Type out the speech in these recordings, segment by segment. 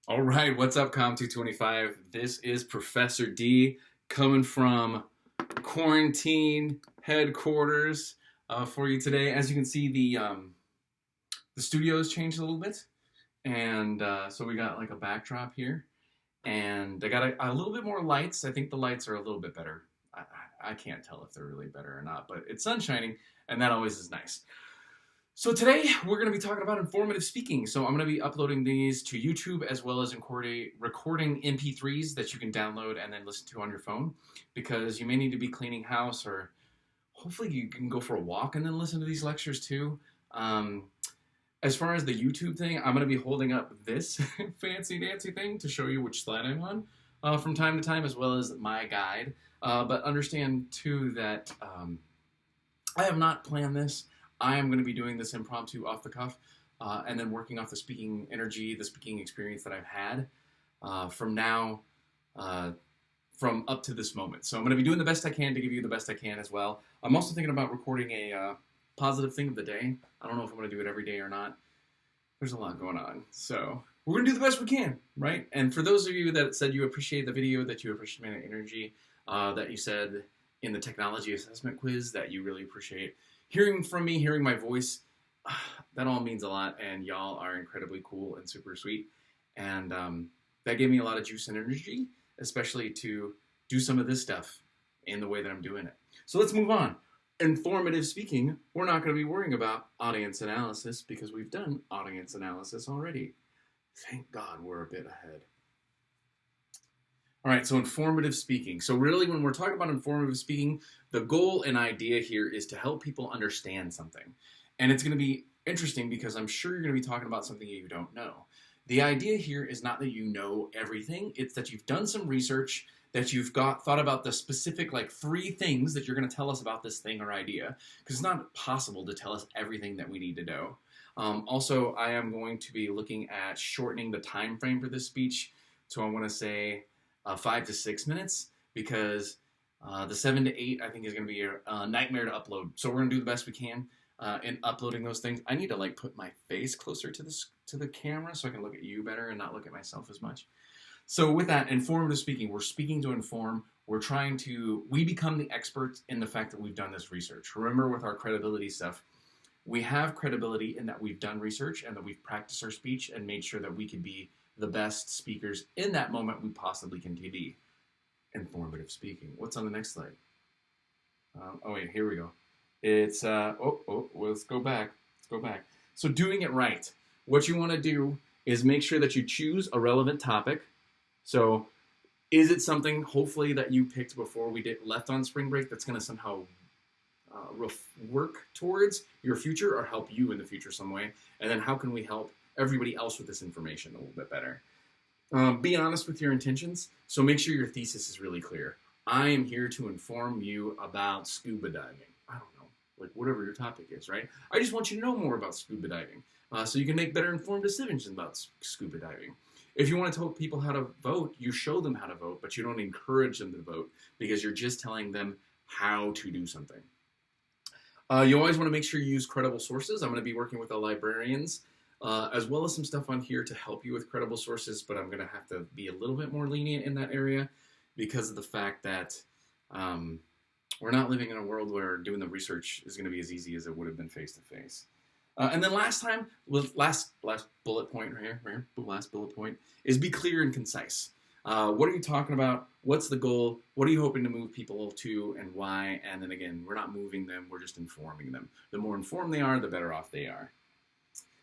All right, what's up, Com225? This is Professor D coming from quarantine headquarters for you today. As you can see, the studio has changed a little bit, and so we got like a backdrop here, and I got a little bit more lights. I think the lights are a little bit better. I can't tell if they're really better or not, but it's sun shining, and that always is nice. So today we're going to be talking about informative speaking. So I'm going to be uploading these to YouTube as well as recording MP3s that you can download and then listen to on your phone, because you may need to be cleaning house, or hopefully you can go for a walk and then listen to these lectures too. Um, as far as the YouTube thing, I'm going to be holding up this fancy dancy thing to show you which slide I'm on from time to time, as well as my guide. But understand too that I have not planned this. I am going to be doing this impromptu off the cuff, and then working off the speaking energy, the speaking experience that I've had from now, uh, from up to this moment. So I'm going to be doing the best I can to give you the best I can as well. I'm also thinking about recording a positive thing of the day. I don't know if I'm going to do it every day or not. There's a lot going on. So we're going to do the best we can, right? And for those of you that said you appreciate the video, that you appreciate my energy, that you said in the technology assessment quiz that you really appreciate hearing from me, hearing my voice, that all means a lot, and y'all are incredibly cool and super sweet. And that gave me a lot of juice and energy, especially to do some of this stuff in the way that I'm doing it. So let's move on. Informative speaking, we're not going to be worrying about audience analysis because we've done audience analysis already. Thank God we're a bit ahead. All right, so informative speaking. So really, when we're talking about informative speaking, the goal and idea here is to help people understand something. And it's going to be interesting because I'm sure you're going to be talking about something you don't know. The idea here is not that you know everything, it's that you've done some research, that you've thought about the specific like 3 things that you're going to tell us about this thing or idea, because it's not possible to tell us everything that we need to know. Also, I am going to be looking at shortening the time frame for this speech. So I want to say 5 to 6 minutes, because the 7 to 8 I think is going to be a nightmare to upload. So we're going to do the best we can in uploading those things. I need to like put my face closer to the camera so I can look at you better and not look at myself as much. So with that, informative speaking, we're speaking to inform. We become the experts in the fact that we've done this research. Remember, with our credibility stuff, we have credibility in that we've done research and that we've practiced our speech and made sure that we can be the best speakers in that moment we possibly can be. Informative speaking. What's on the next slide? Oh wait, here we go. It's let's go back. Let's go back. So doing it right. What you want to do is make sure that you choose a relevant topic. So is it something hopefully that you picked before we left on spring break that's going to somehow work towards your future or help you in the future some way? And then how can we help everybody else with this information a little bit better? Be honest with your intentions. So make sure your thesis is really clear. I am here to inform you about scuba diving. I don't know, like whatever your topic is, right? I just want you to know more about scuba diving so you can make better informed decisions about scuba diving. If you want to tell people how to vote, you show them how to vote, but you don't encourage them to vote because you're just telling them how to do something. You always want to make sure you use credible sources. I'm going to be working with the librarians as well as some stuff on here to help you with credible sources, but I'm going to have to be a little bit more lenient in that area because of the fact that we're not living in a world where doing the research is going to be as easy as it would have been face-to-face. And then last bullet point right here, last bullet point, is be clear and concise. What are you talking about? What's the goal? What are you hoping to move people to and why? And then again, we're not moving them, we're just informing them. The more informed they are, the better off they are.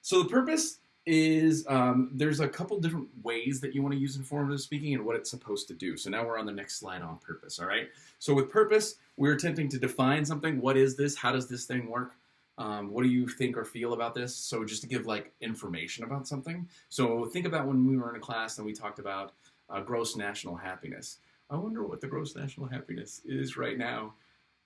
So the purpose is there's a couple different ways that you want to use informative speaking and what it's supposed to do. So now we're on the next slide on purpose, all right? So with purpose, we're attempting to define something. What is this? How does this thing work? What do you think or feel about this? So just to give like information about something. So think about when we were in a class and we talked about gross national happiness. I wonder what the gross national happiness is right now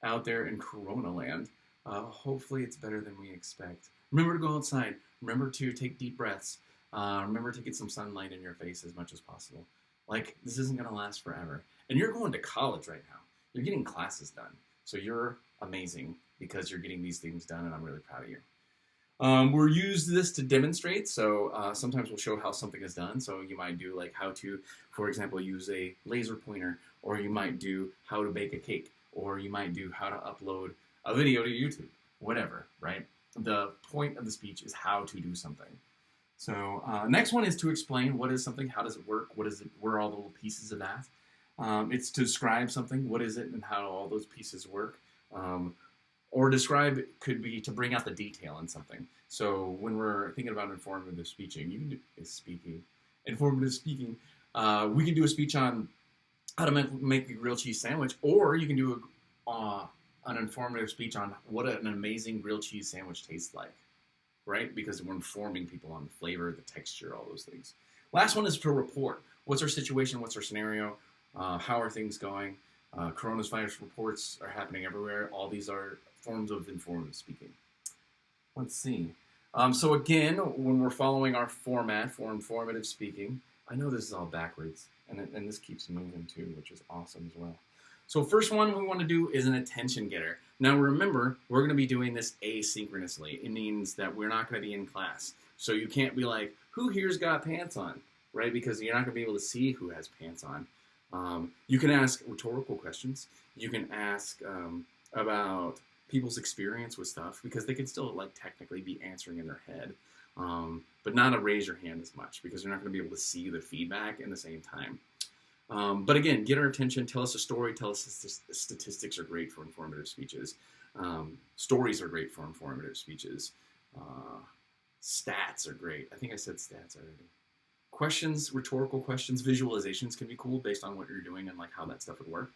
out there in Corona land. Hopefully it's better than we expect. Remember to go outside. Remember to take deep breaths. Remember to get some sunlight in your face as much as possible. Like, this isn't going to last forever. And you're going to college right now. You're getting classes done. So you're amazing because you're getting these things done, and I'm really proud of you. We're used this to demonstrate, so sometimes we'll show how something is done. So you might do like how to, for example, use a laser pointer, or you might do how to bake a cake, or you might do how to upload a video to YouTube, whatever, right? The point of the speech is how to do something. So next one is to explain what is something, how does it work, what is it, where are all the little pieces of that. It's to describe something, what is it, and how all those pieces work. Or describe could be to bring out the detail in something. So when we're thinking about informative speaking, we can do a speech on how to make a grilled cheese sandwich, or you can do an informative speech on what an amazing grilled cheese sandwich tastes like, right? Because we're informing people on the flavor, the texture, all those things. Last one is to report. What's our situation? What's our scenario? How are things going? Coronavirus reports are happening everywhere. All these are forms of informative speaking. Let's see. So again, when we're following our format for informative speaking, I know this is all backwards, and this keeps moving too, which is awesome as well. So first one we want to do is an attention getter. Now remember, we're going to be doing this asynchronously. It means that we're not going to be in class. So you can't be like, who here's got pants on, right? Because you're not going to be able to see who has pants on. You can ask rhetorical questions. You can ask about people's experience with stuff, because they can still like technically be answering in their head, but not a raise your hand as much, because you're not going to be able to see the feedback in the same time. But again, get our attention, tell us a story, tell us statistics are great for informative speeches. Stories are great for informative speeches. Stats are great. I think I said stats already. Questions, rhetorical questions, visualizations can be cool based on what you're doing and like how that stuff would work.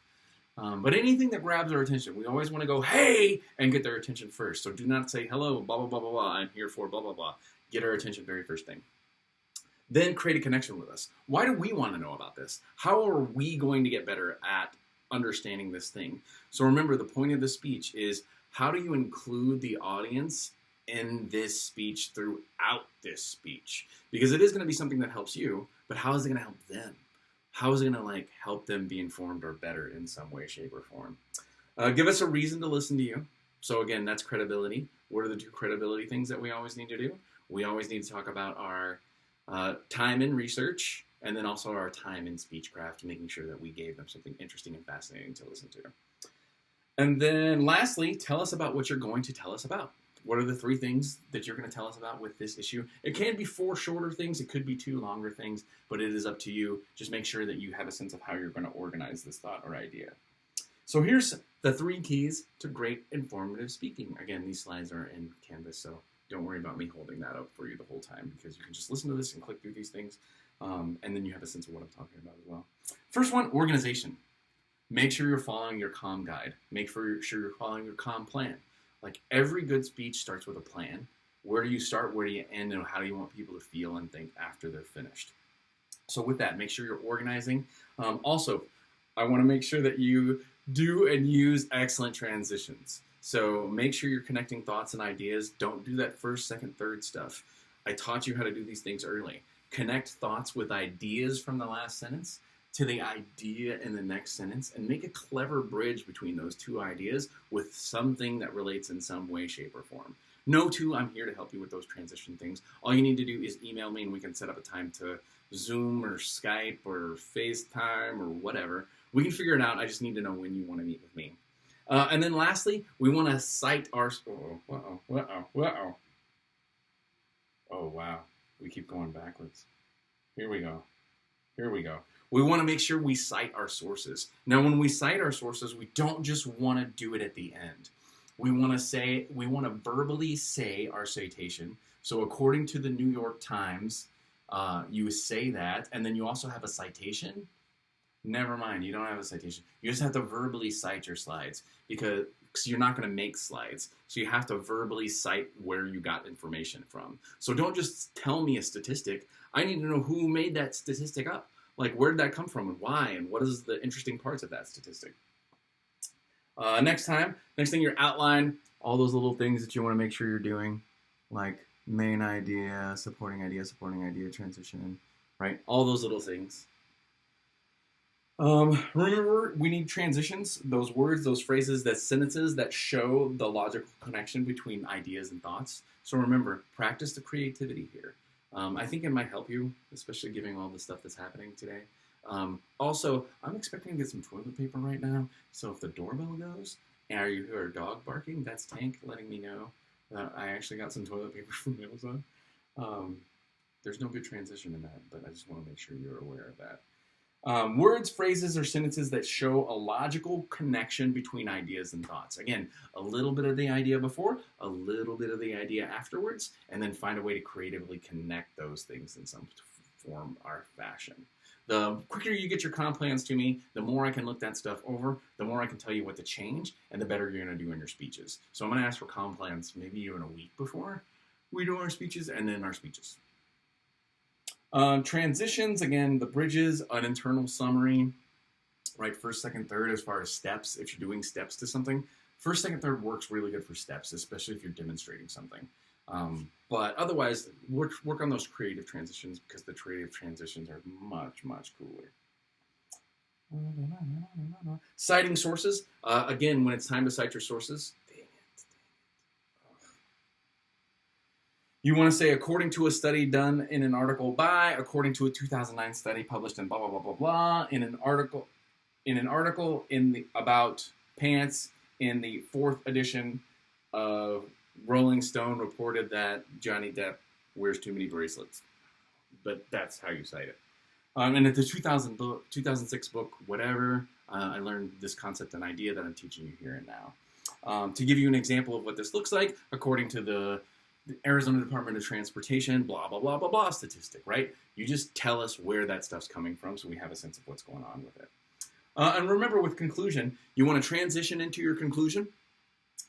But anything that grabs our attention, we always want to go, hey, and get their attention first. So do not say, hello, blah, blah, blah, blah, blah, I'm here for blah, blah, blah. Get our attention very first thing. Then create a connection with us. Why do we want to know about this? How are we going to get better at understanding this thing? So remember, the point of the speech is, how do you include the audience in this speech throughout this speech? Because it is going to be something that helps you, but how is it going to help them? How is it going to like help them be informed or better in some way, shape, or form? Give us a reason to listen to you. So again, that's credibility. What are the two credibility things that we always need to do? We always need to talk about our time in research, and then also our time in speechcraft, making sure that we gave them something interesting and fascinating to listen to. And then lastly, tell us about what you're going to tell us about. What are the 3 things that you're going to tell us about with this issue? It can be 4 shorter things. It could be 2 longer things, but it is up to you. Just make sure that you have a sense of how you're going to organize this thought or idea. So here's the 3 keys to great informative speaking. Again, these slides are in Canvas, so don't worry about me holding that up for you the whole time, because you can just listen to this and click through these things, and then you have a sense of what I'm talking about as well. First one, organization. Make sure you're following your COM guide. Make sure you're following your COM plan. Like every good speech starts with a plan. Where do you start? Where do you end? And how do you want people to feel and think after they're finished? So with that, make sure you're organizing. Also, I want to make sure that you do and use excellent transitions. So make sure you're connecting thoughts and ideas. Don't do that first, second, third stuff. I taught you how to do these things early. Connect thoughts with ideas from the last sentence to the idea in the next sentence, and make a clever bridge between those 2 ideas with something that relates in some way, shape, or form. I'm here to help you with those transition things. All you need to do is email me, and we can set up a time to Zoom or Skype or FaceTime or whatever. We can figure it out. I just need to know when you want to meet with me. And then lastly, we want to cite our... Oh, wow. We keep going backwards. Here we go. We want to make sure we cite our sources. Now, when we cite our sources, we don't just want to do it at the end. We want to verbally say our citation. So according to the New York Times, you say that, and then you also have a citation. Never mind, you don't have a citation. You just have to verbally cite your slides, because you're not going to make slides. So you have to verbally cite where you got information from. So don't just tell me a statistic. I need to know who made that statistic up. Like, where did that come from and why, and what is the interesting parts of that statistic? Next thing, you're outline all those little things that you want to make sure you're doing, like main idea, supporting idea, transition, right? All those little things. Remember, we need transitions, those words, those phrases, those sentences that show the logical connection between ideas and thoughts. So remember, practice the creativity here. I think it might help you, especially given all the stuff that's happening today. Also, I'm expecting to get some toilet paper right now. So if the doorbell goes and you hear a dog barking, that's Tank letting me know that I actually got some toilet paper from Amazon. There's no good transition in that, but I just want to make sure you're aware of that. Words, phrases, or sentences that show a logical connection between ideas and thoughts. Again, a little bit of the idea before, a little bit of the idea afterwards, and then find a way to creatively connect those things in some form or fashion. The quicker you get your comp plans to me, the more I can look that stuff over, the more I can tell you what to change, and the better you're going to do in your speeches. So I'm going to ask for comp plans maybe even a week before we do our speeches, and then our speeches. Transitions, again, the bridges, an internal summary, right? First, second, third, as far as steps, if you're doing steps to something. First, second, third works really good for steps, especially if you're demonstrating something. But otherwise, work on those creative transitions because the creative transitions are much, much cooler. Citing sources. Again, when it's time to cite your sources, you want to say, according to a study done in an article by, according to a 2009 study published in blah, blah, blah, blah, blah, in an article about pants in the 4th edition of Rolling Stone reported that Johnny Depp wears too many bracelets. But that's how you cite it. And at the 2006 book, whatever, I learned this concept and idea that I'm teaching you here and now. To give you an example of what this looks like, according to the Arizona Department of Transportation, blah, blah, blah, blah, blah statistic, right? You just tell us where that stuff's coming from so we have a sense of what's going on with it. And remember, with conclusion, you want to transition into your conclusion.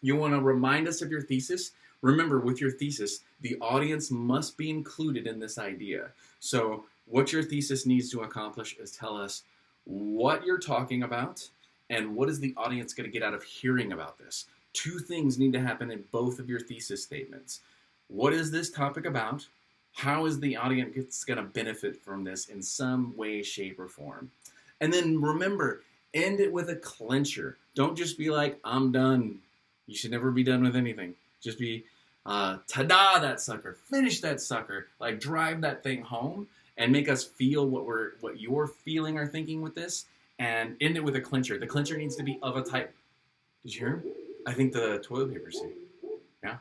You want to remind us of your thesis. Remember, with your thesis, the audience must be included in this idea. So what your thesis needs to accomplish is tell us what you're talking about and what is the audience going to get out of hearing about this. 2 things need to happen in both of your thesis statements. What is this topic about? How is the audience going to benefit from this in some way, shape, or form? And then remember, end it with a clincher. Don't just be like, I'm done. You should never be done with anything. Just be, ta-da that sucker. Finish that sucker. Like, drive that thing home and make us feel what you're feeling or thinking with this, and end it with a clincher. The clincher needs to be of a type. Did you hear him? I think the toilet paper's here. Yeah,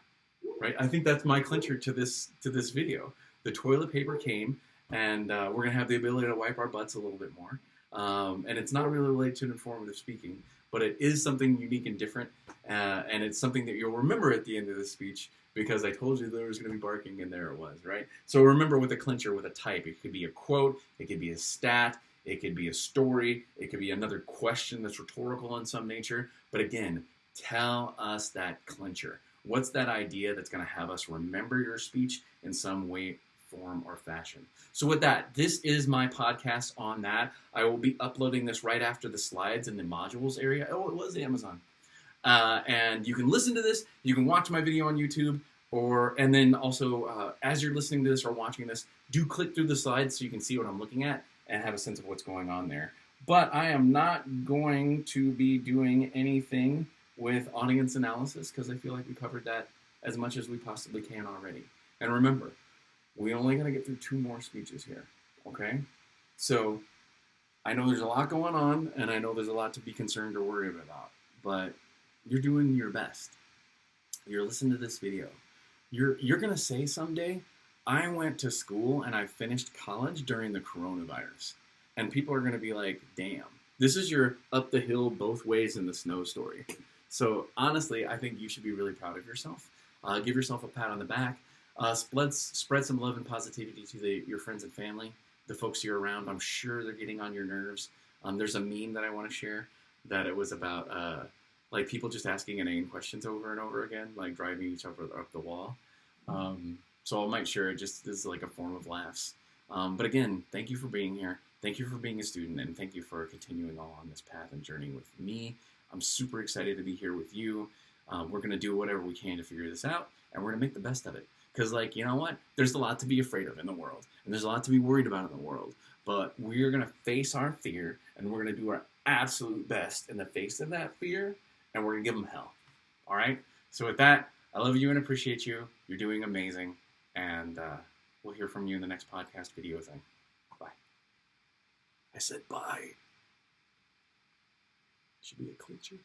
right. I think that's my clincher to this video. The toilet paper came, and we're gonna have the ability to wipe our butts a little bit more. And it's not really related to informative speaking, but it is something unique and different, and it's something that you'll remember at the end of the speech because I told you there was going to be barking, and there it was, right? So remember, with a clincher, with a type, it could be a quote, it could be a stat, it could be a story, it could be another question that's rhetorical in some nature, but again, tell us that clincher. What's that idea that's going to have us remember your speech in some way, form, or fashion? So with that, this is my podcast on that. I will be uploading this right after the slides in the modules area. Oh, it was Amazon. And you can listen to this. You can watch my video on YouTube. And then also, as you're listening to this or watching this, do click through the slides so you can see what I'm looking at and have a sense of what's going on there. But I am not going to be doing anything with audience analysis because I feel like we covered that as much as we possibly can already. And remember, we only got to get through 2 more speeches here, okay? So I know there's a lot going on, and I know there's a lot to be concerned or worried about, but you're doing your best. You're listening to this video. You're going to say someday, I went to school and I finished college during the coronavirus. And people are going to be like, damn, this is your up the hill both ways in the snow story. So honestly, I think you should be really proud of yourself. Give yourself a pat on the back. Spread some love and positivity to your friends and family, the folks you're around. I'm sure they're getting on your nerves. There's a meme that I want to share that it was about like people just asking inane questions over and over again, like driving each other up the wall. So I might share it just as like a form of laughs. But again, thank you for being here. Thank you for being a student, and thank you for continuing on this path and journey with me. I'm super excited to be here with you. We're going to do whatever we can to figure this out, and we're going to make the best of it. Because, like, you know what? There's a lot to be afraid of in the world, and there's a lot to be worried about in the world. But we're going to face our fear, and we're going to do our absolute best in the face of that fear, and we're going to give them hell. All right? So with that, I love you and appreciate you. You're doing amazing. And we'll hear from you in the next podcast video thing. Bye. I said bye. Should be a clincher.